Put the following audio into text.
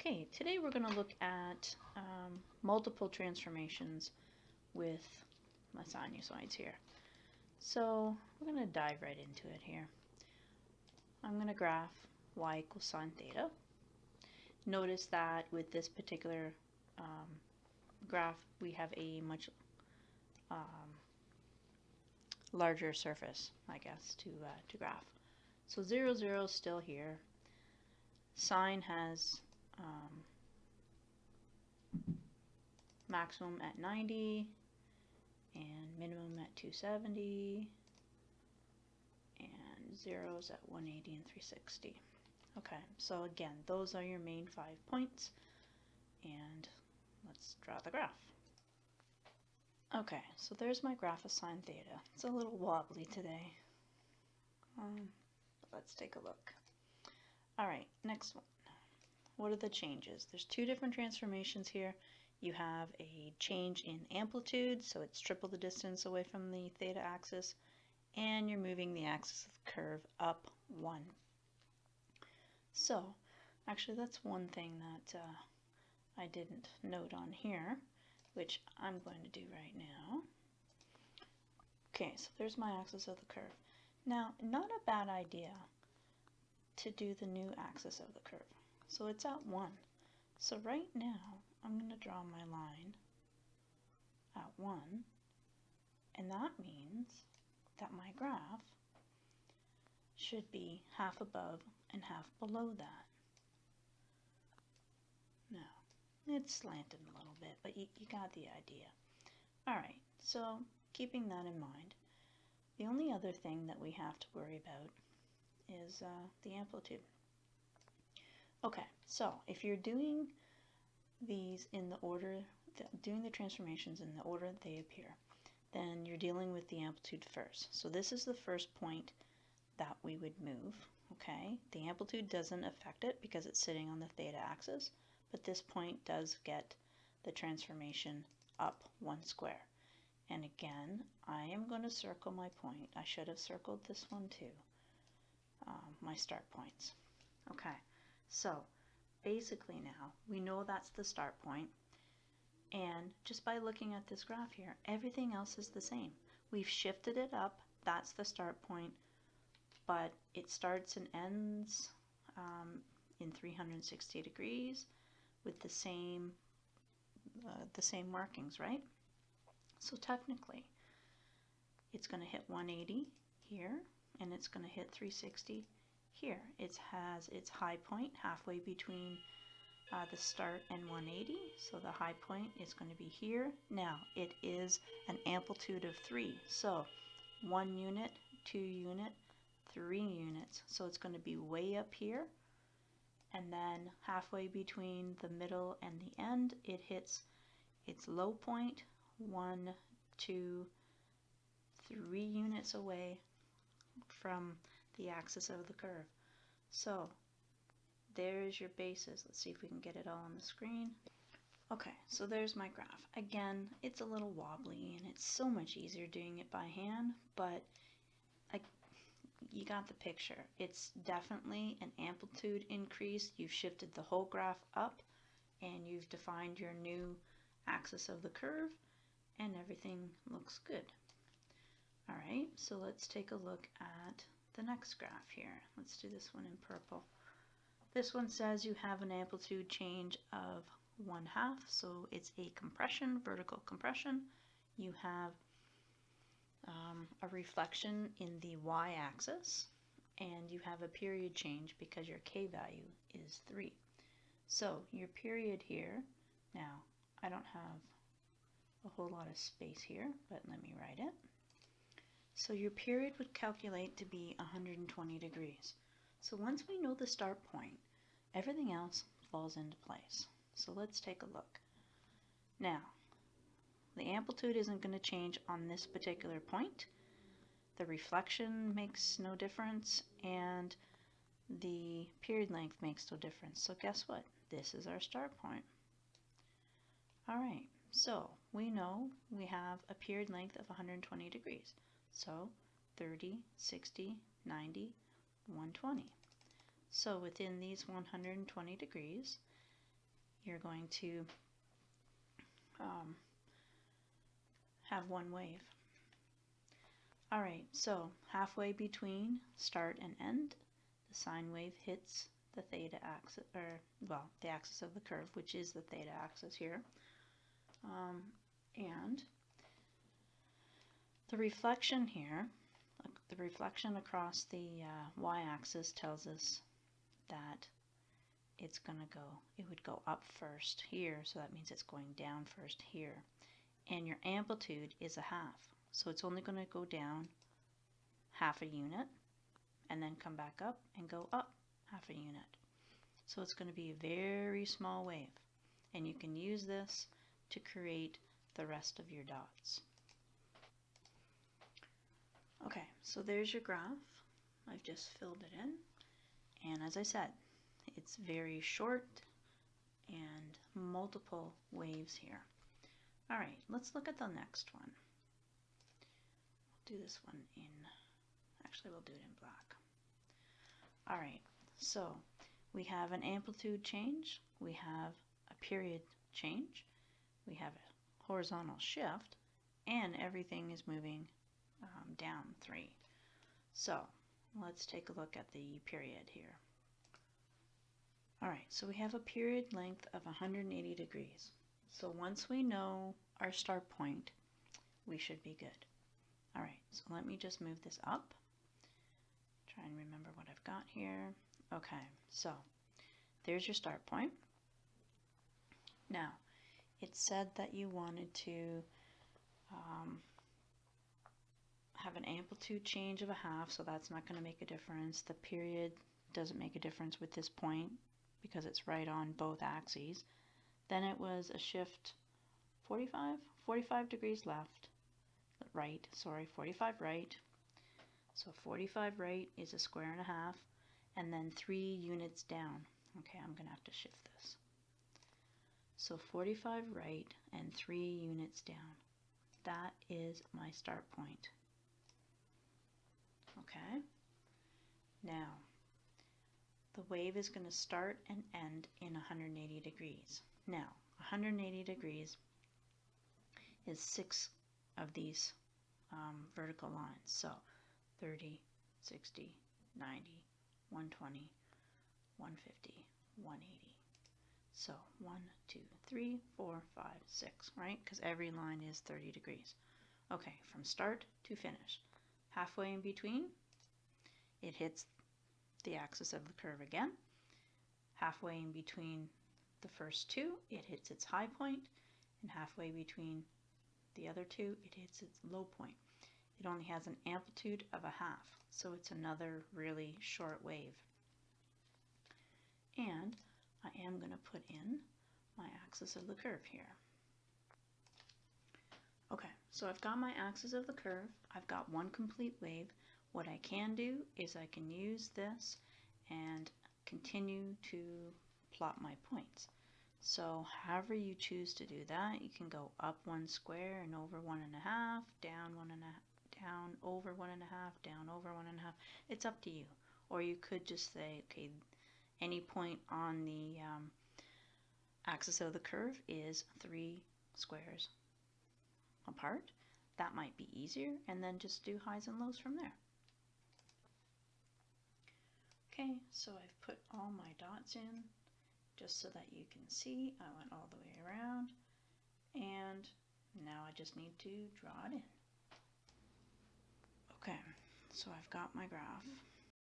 Okay, today we're going to look at multiple transformations with my sinusoids here. So we're going to dive right into it here. I'm going to graph y equals sine theta. Notice that with this particular graph we have a much larger surface, I guess, to graph. So 0, 0 is still here. Sine has maximum at 90 and minimum at 270 and zeros at 180 and 360. Okay, so again, those are your main 5 points, and let's draw the graph. Okay, so there's my graph of sine theta. It's a little wobbly today, but let's take a look. Alright, next one. What are the changes? There's two different transformations here. You have a change in amplitude, so it's triple the distance away from the theta axis, and you're moving the axis of the curve up 1. So, actually that's one thing that I didn't note on here, which I'm going to do right now. Okay, so there's my axis of the curve. Now, not a bad idea to do the new axis of the curve. So it's at 1. So right now, I'm going to draw my line at 1, and that means that my graph should be half above and half below that. Now, it's slanted a little bit, but you got the idea. Alright, so keeping that in mind, the only other thing that we have to worry about is the amplitude. Okay, so if you're doing these in the order, doing the transformations in the order that they appear, then you're dealing with the amplitude first. So this is the first point that we would move, okay? The amplitude doesn't affect it because it's sitting on the theta axis, but this point does get the transformation up 1 square. And again, I am going to circle my point. I should have circled this one too, my start points. Okay, so basically now we know that's the start point, and just by looking at this graph here, everything else is the same. We've shifted it up, that's the start point, but it starts and ends in 360 degrees with the same markings, right? So technically it's going to hit 180 here, and it's going to hit 360 here. It has its high point halfway between the start and 180, so the high point is going to be here. Now, it is an amplitude of 3, so 1 unit, 2 unit, 3 units, so it's going to be way up here, and then halfway between the middle and the end, it hits its low point 1, 2, 3 units away from the axis of the curve. So there's your basis. Let's see if we can get it all on the screen. Okay, so there's my graph. Again, it's a little wobbly and it's so much easier doing it by hand, but you got the picture. It's definitely an amplitude increase. You've shifted the whole graph up and you've defined your new axis of the curve, and everything looks good. Alright, so let's take a look at the next graph here. Let's do this one in purple. This one says you have an amplitude change of 1/2, so it's a compression, vertical compression. You have a reflection in the y-axis, and you have a period change because your k value is 3. So your period here, now I don't have a whole lot of space here, but let me write it. So your period would calculate to be 120 degrees. So once we know the start point, everything else falls into place. So let's take a look. Now, the amplitude isn't going to change on this particular point. The reflection makes no difference, and the period length makes no difference. So guess what? This is our start point. Alright, so we know we have a period length of 120 degrees. So 30, 60, 90, 120. So within these 120 degrees, you're going to have one wave. Alright, so halfway between start and end, the sine wave hits the theta axis, or well, the axis of the curve, which is the theta axis here. And the reflection here, the reflection across the y-axis tells us that it's going to go, it would go up first here, so that means it's going down first here. And your amplitude is a half, so it's only going to go down half a unit and then come back up and go up half a unit. So it's going to be a very small wave, and you can use this to create the rest of your dots. Okay, so there's your graph. I've just filled it in, and as I said, it's very short and multiple waves here. Alright, let's look at the next one. We'll do this one in, actually we'll do it in black. Alright, so we have an amplitude change, we have a period change, we have a horizontal shift, and everything is moving down 3. So let's take a look at the period here. Alright, so we have a period length of 180 degrees. So once we know our start point, we should be good. Alright, so let me just move this up. Try and remember what I've got here. Okay, so there's your start point. Now, it said that you wanted to have an amplitude change of a half, so that's not going to make a difference. The period doesn't make a difference with this point because it's right on both axes. Then it was a shift 45 degrees left, right, sorry, 45 right. So 45 right is a square and a half, and then 3 units down. Okay, I'm going to have to shift this. So 45 right and 3 units down. That is my start point. Okay, now the wave is going to start and end in 180 degrees. Now, 180 degrees is 6 of these vertical lines. So 30, 60, 90, 120, 150, 180. So 1, 2, 3, 4, 5, 6, right? Because every line is 30 degrees. Okay, from start to finish. Halfway in between, it hits the axis of the curve again. Halfway in between the first two, it hits its high point, and halfway between the other two, it hits its low point. It only has an amplitude of a half, so it's another really short wave. And I am going to put in my axis of the curve here. Okay, so I've got my axis of the curve. I've got one complete wave. What I can do is I can use this and continue to plot my points. So however you choose to do that, you can go up 1 square and over 1.5, down 1.5, down over 1.5, down over 1.5. It's up to you. Or you could just say, okay, any point on the axis of the curve is 3 squares apart. That might be easier, and then just do highs and lows from there. Okay, so I've put all my dots in just so that you can see. I went all the way around, and now I just need to draw it in. Okay, so I've got my graph.